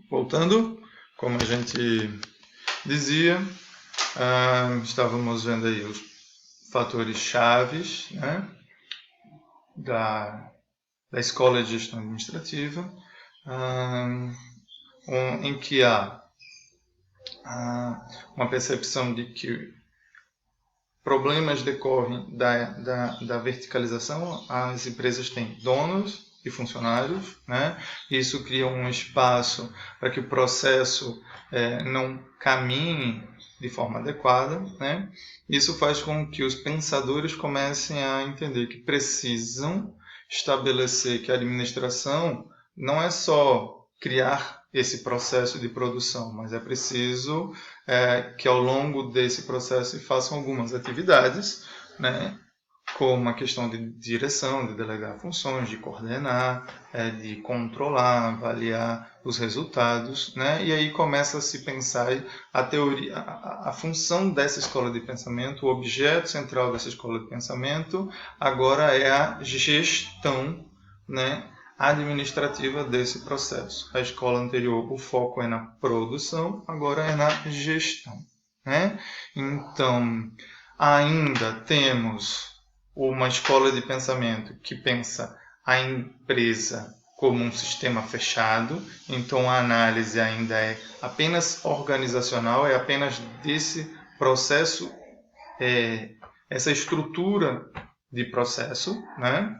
Voltando, como a gente dizia, estávamos vendo aí os fatores chaves, né, da, da escola de gestão administrativa, em que há uma percepção de que problemas decorrem da verticalização. As empresas têm donos e funcionários, né? Isso cria um espaço para que o processo não caminhe de forma adequada, né? Isso faz com que os pensadores comecem a entender que precisam estabelecer que a administração não é só criar esse processo de produção, mas é preciso que ao longo desse processo se façam algumas atividades, né, como a questão de direção, de delegar funções, de coordenar, de controlar, avaliar os resultados, né, e aí começa a se pensar a teoria, a função dessa escola de pensamento, o objeto central dessa escola de pensamento agora é a gestão, né, administrativa desse processo. A escola anterior, o foco é na produção, agora é na gestão, né? Então, ainda temos uma escola de pensamento que pensa a empresa como um sistema fechado, então a análise ainda é apenas organizacional, é apenas desse processo, essa estrutura de processo, né?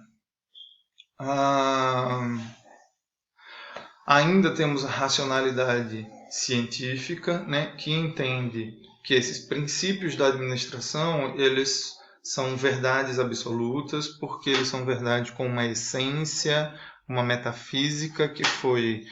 Ainda temos a racionalidade científica, né, que entende que esses princípios da administração eles são verdades absolutas, porque eles são verdades com uma essência, uma metafísica que foi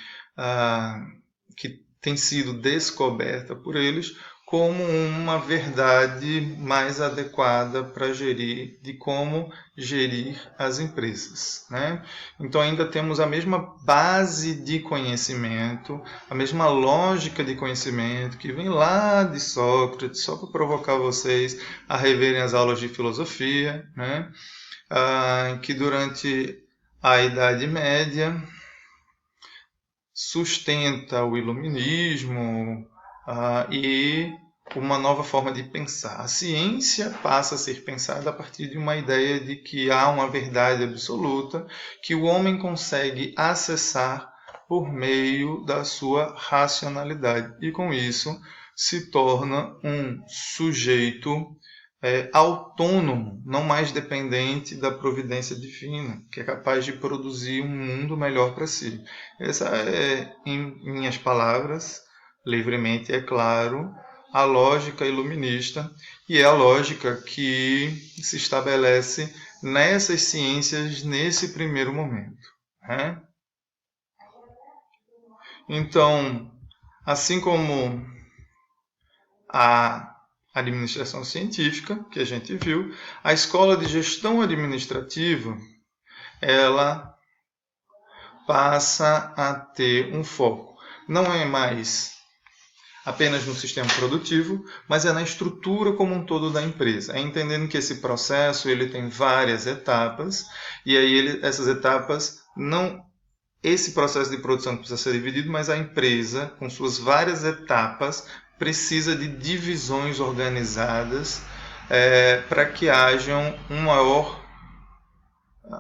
que tem sido descoberta por eles como uma verdade mais adequada para gerir, de como gerir as empresas, né? Então ainda temos a mesma base de conhecimento, a mesma lógica de conhecimento que vem lá de Sócrates, só para provocar vocês a reverem as aulas de filosofia, né? Que durante a Idade Média sustenta o iluminismo e uma nova forma de pensar. A ciência passa a ser pensada a partir de uma ideia de que há uma verdade absoluta que o homem consegue acessar por meio da sua racionalidade. E com isso se torna um sujeito autônomo, não mais dependente da providência divina, que é capaz de produzir um mundo melhor para si. Essa é, em minhas palavras, livremente, é claro, a lógica iluminista e é a lógica que se estabelece nessas ciências nesse primeiro momento, né? Então, assim como a administração científica, que a gente viu, a escola de gestão administrativa, ela passa a ter um foco. Não é mais apenas no sistema produtivo, mas é na estrutura como um todo da empresa. É entendendo que esse processo ele tem várias etapas e aí essas etapas não esse processo de produção precisa ser dividido, mas a empresa, com suas várias etapas, precisa de divisões organizadas para que hajam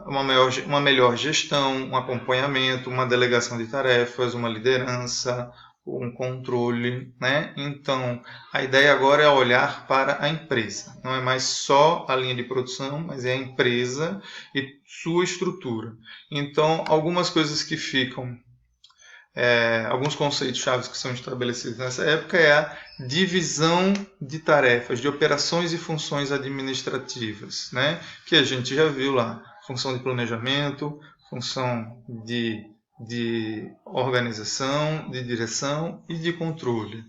uma melhor gestão, um acompanhamento, uma delegação de tarefas, uma liderança, um controle, né? Então, a ideia agora é olhar para a empresa. Não é mais só a linha de produção, mas é a empresa e sua estrutura. Então, algumas coisas que ficam, alguns conceitos chaves que são estabelecidos nessa época é a divisão de tarefas, de operações e funções administrativas, né? Que a gente já viu lá. Função de planejamento, função de organização, de direção e de controle.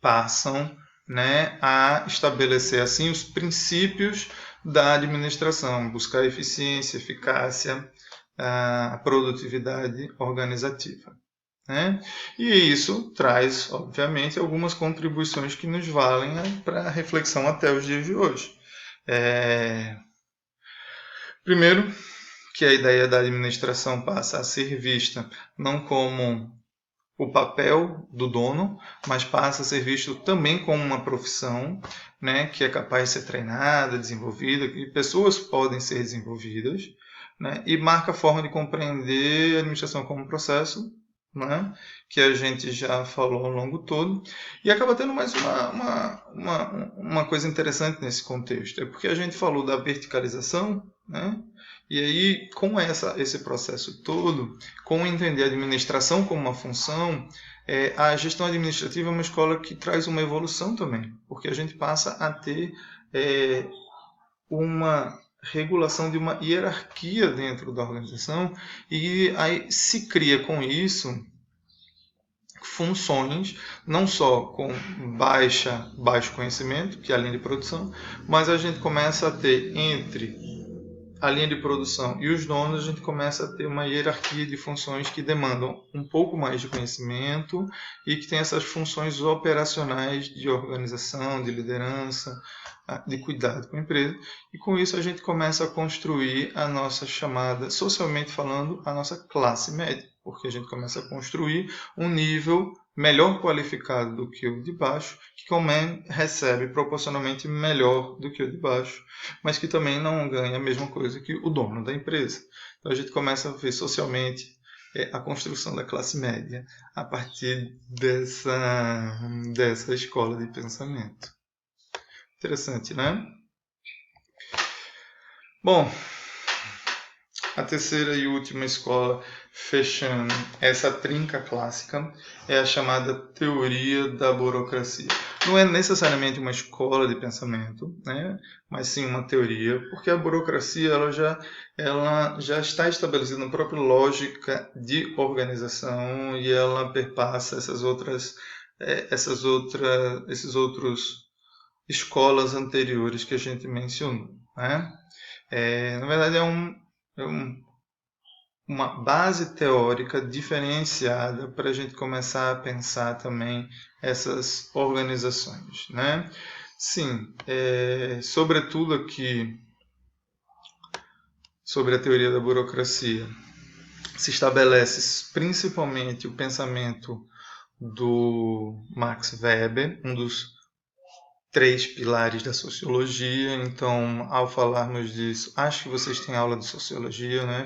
Passam, né, a estabelecer assim os princípios da administração, buscar eficiência, eficácia, a produtividade organizativa, né? E isso traz, obviamente, algumas contribuições que nos valem para a reflexão até os dias de hoje. Primeiro, que a ideia da administração passa a ser vista não como o papel do dono, mas passa a ser visto também como uma profissão, né, que é capaz de ser treinada, desenvolvida, que pessoas podem ser desenvolvidas, né, e marca a forma de compreender a administração como um processo, né, que a gente já falou ao longo todo, e acaba tendo mais uma coisa interessante nesse contexto, é porque a gente falou da verticalização, né, e aí, com esse processo todo, com entender a administração como uma função, a gestão administrativa é uma escola que traz uma evolução também, porque a gente passa a ter uma regulação de uma hierarquia dentro da organização e aí se cria com isso funções, não só com baixo conhecimento, que é a linha de produção, mas a gente começa a ter entre a linha de produção e os donos, a gente começa a ter uma hierarquia de funções que demandam um pouco mais de conhecimento e que tem essas funções operacionais de organização, de liderança, de cuidado com a empresa. E com isso a gente começa a construir a nossa chamada, socialmente falando, a nossa classe média, porque a gente começa a construir um nível melhor qualificado do que o de baixo, que também recebe proporcionalmente melhor do que o de baixo, mas que também não ganha a mesma coisa que o dono da empresa. Então a gente começa a ver socialmente a construção da classe média a partir dessa escola de pensamento. Interessante, né? Bom, a terceira e última escola, fechando essa trinca clássica, é a chamada teoria da burocracia. Não é necessariamente uma escola de pensamento, né? Mas sim uma teoria, porque a burocracia ela já está estabelecida na própria lógica de organização e ela perpassa esses outros escolas anteriores que a gente mencionou, né? Na verdade, uma base teórica diferenciada para a gente começar a pensar também essas organizações, né? Sim, sobretudo aqui sobre a teoria da burocracia, se estabelece principalmente o pensamento do Max Weber, um dos 3 pilares da sociologia. Então, ao falarmos disso, acho que vocês têm aula de sociologia, né?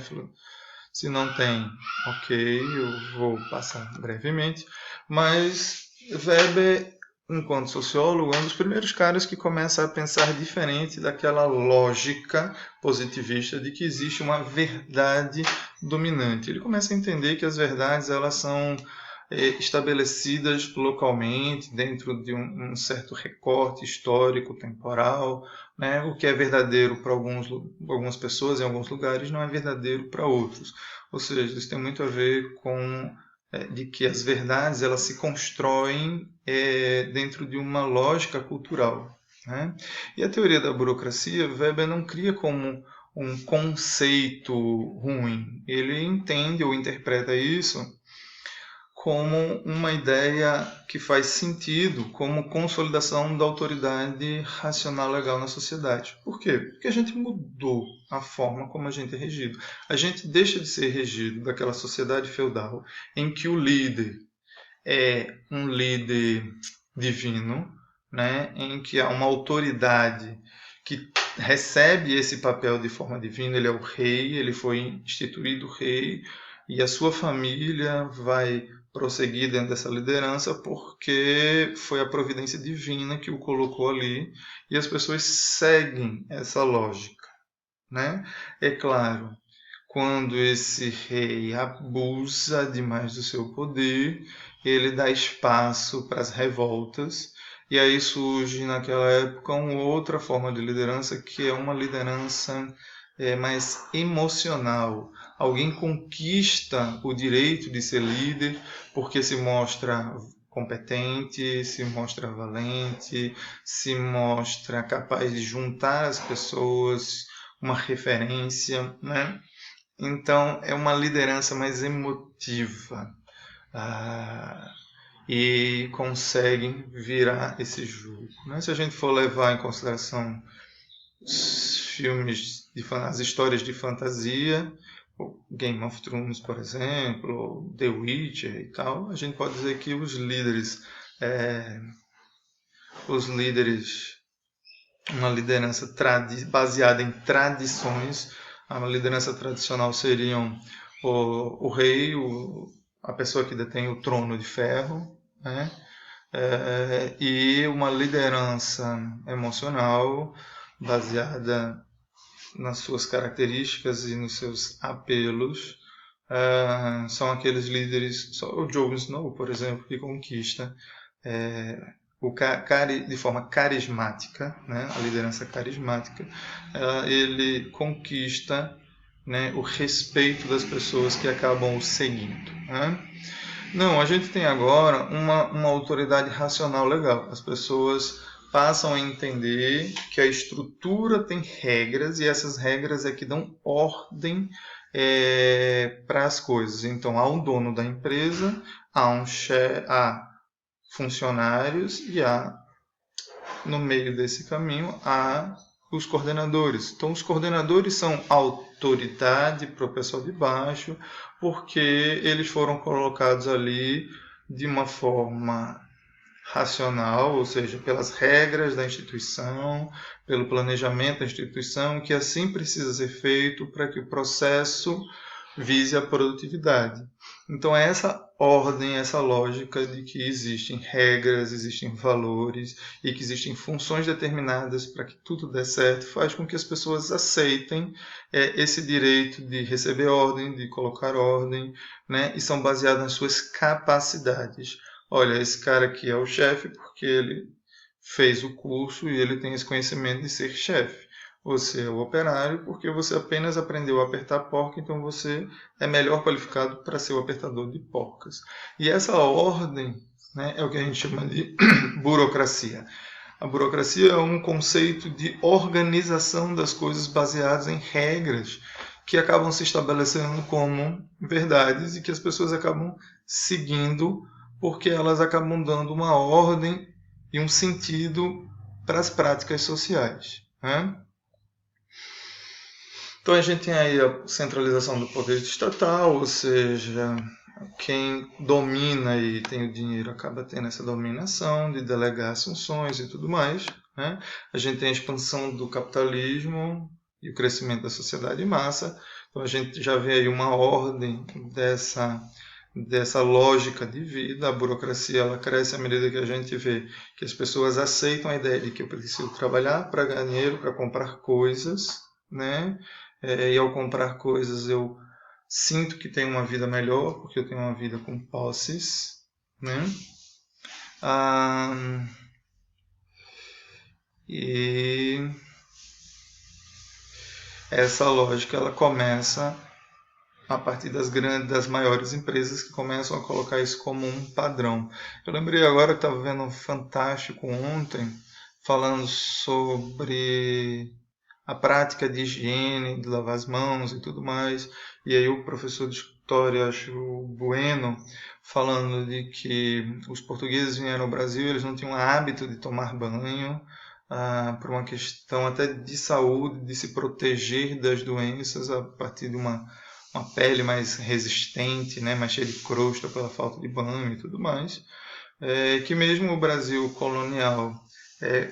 Se não tem, ok, eu vou passar brevemente. Mas Weber, enquanto sociólogo, é um dos primeiros caras que começa a pensar diferente daquela lógica positivista de que existe uma verdade dominante. Ele começa a entender que as verdades elas são estabelecidas localmente, dentro de um certo recorte histórico, temporal, né? O que é verdadeiro para algumas pessoas em alguns lugares não é verdadeiro para outros. Ou seja, isso tem muito a ver com de que as verdades elas se constroem dentro de uma lógica cultural, né? E a teoria da burocracia, Weber não cria como um conceito ruim. Ele entende ou interpreta isso como uma ideia que faz sentido como consolidação da autoridade racional legal na sociedade. Por quê? Porque a gente mudou a forma como a gente é regido. A gente deixa de ser regido daquela sociedade feudal em que o líder é um líder divino, né? Em que há uma autoridade que recebe esse papel de forma divina, ele é o rei, ele foi instituído rei, e a sua família vai prosseguir dentro dessa liderança porque foi a providência divina que o colocou ali e as pessoas seguem essa lógica, né? É claro, quando esse rei abusa demais do seu poder, ele dá espaço para as revoltas e aí surge naquela época uma outra forma de liderança que é uma liderança mais emocional. Alguém conquista o direito de ser líder porque se mostra competente, se mostra valente, se mostra capaz de juntar as pessoas, uma referência, né? Então é uma liderança mais emotiva e consegue virar esse jogo, né? Se a gente for levar em consideração os filmes, as histórias de fantasia, Game of Thrones, por exemplo, ou The Witcher e tal, a gente pode dizer que os líderes, uma liderança baseada em tradições, uma liderança tradicional seriam o rei, a pessoa que detém o trono de ferro, né? E uma liderança emocional baseada nas suas características e nos seus apelos. São aqueles líderes, só o Jon Snow, por exemplo, que conquista de forma carismática, né, a liderança carismática, ele conquista, né, o respeito das pessoas que acabam o seguindo. Né? Não, a gente tem agora uma autoridade racional legal. As pessoas passam a entender que a estrutura tem regras e essas regras é que dão ordem para as coisas. Então, há um dono da empresa, há funcionários e no meio desse caminho, há os coordenadores. Então, os coordenadores são autoridade para o pessoal de baixo, porque eles foram colocados ali de uma forma racional, ou seja, pelas regras da instituição, pelo planejamento da instituição, que assim precisa ser feito para que o processo vise a produtividade. Então, é essa ordem, essa lógica de que existem regras, existem valores e que existem funções determinadas para que tudo dê certo, faz com que as pessoas aceitem esse direito de receber ordem, de colocar ordem, né? E são baseadas nas suas capacidades. Olha, esse cara aqui é o chefe porque ele fez o curso e ele tem esse conhecimento de ser chefe. Você é o operário porque você apenas aprendeu a apertar porca, então você é melhor qualificado para ser o apertador de porcas. E essa ordem, né, é o que a gente chama de burocracia. A burocracia é um conceito de organização das coisas baseadas em regras que acabam se estabelecendo como verdades e que as pessoas acabam seguindo porque elas acabam dando uma ordem e um sentido para as práticas sociais. Né? Então a gente tem aí a centralização do poder estatal, ou seja, quem domina e tem o dinheiro acaba tendo essa dominação de delegar as funções e tudo mais. Né? A gente tem a expansão do capitalismo e o crescimento da sociedade em massa. Então a gente já vê aí uma ordem dessa lógica de vida. A burocracia ela cresce à medida que a gente vê que as pessoas aceitam a ideia de que eu preciso trabalhar para ganhar dinheiro, para comprar coisas, né? E ao comprar coisas eu sinto que tenho uma vida melhor, porque eu tenho uma vida com posses, né? E essa lógica ela começa a partir das maiores empresas que começam a colocar isso como um padrão. Eu lembrei agora que estava vendo um Fantástico ontem, falando sobre a prática de higiene, de lavar as mãos e tudo mais. E aí o professor de história, acho Bueno, falando de que os portugueses vieram ao Brasil, eles não tinham o hábito de tomar banho, por uma questão até de saúde, de se proteger das doenças a partir de uma pele mais resistente, né, mais cheia de crosta pela falta de banho e tudo mais. Que mesmo o Brasil colonial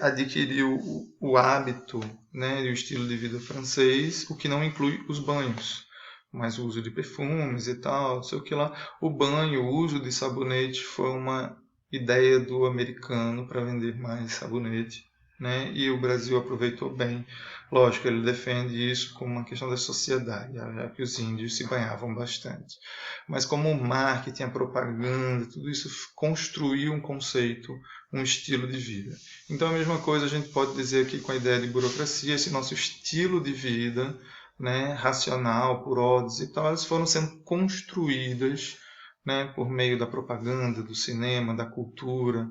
adquiriu o hábito, né, e o estilo de vida francês, o que não inclui os banhos, mas o uso de perfumes e tal, não sei o que lá. O banho, o uso de sabonete foi uma ideia do americano para vender mais sabonete, né, e o Brasil aproveitou bem. Lógico, ele defende isso como uma questão da sociedade, já que os índios se banhavam bastante. Mas como o marketing, a propaganda, tudo isso construiu um conceito, um estilo de vida. Então a mesma coisa a gente pode dizer aqui com a ideia de burocracia, esse nosso estilo de vida, né, racional, por ordens e tal, elas foram sendo construídas, né, por meio da propaganda, do cinema, da cultura,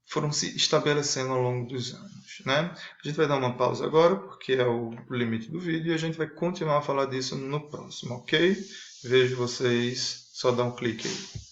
foram se estabelecendo ao longo dos anos. Né? A gente vai dar uma pausa agora, porque é o limite do vídeo, e a gente vai continuar a falar disso no próximo, ok? Vejo vocês, só dá um clique aí.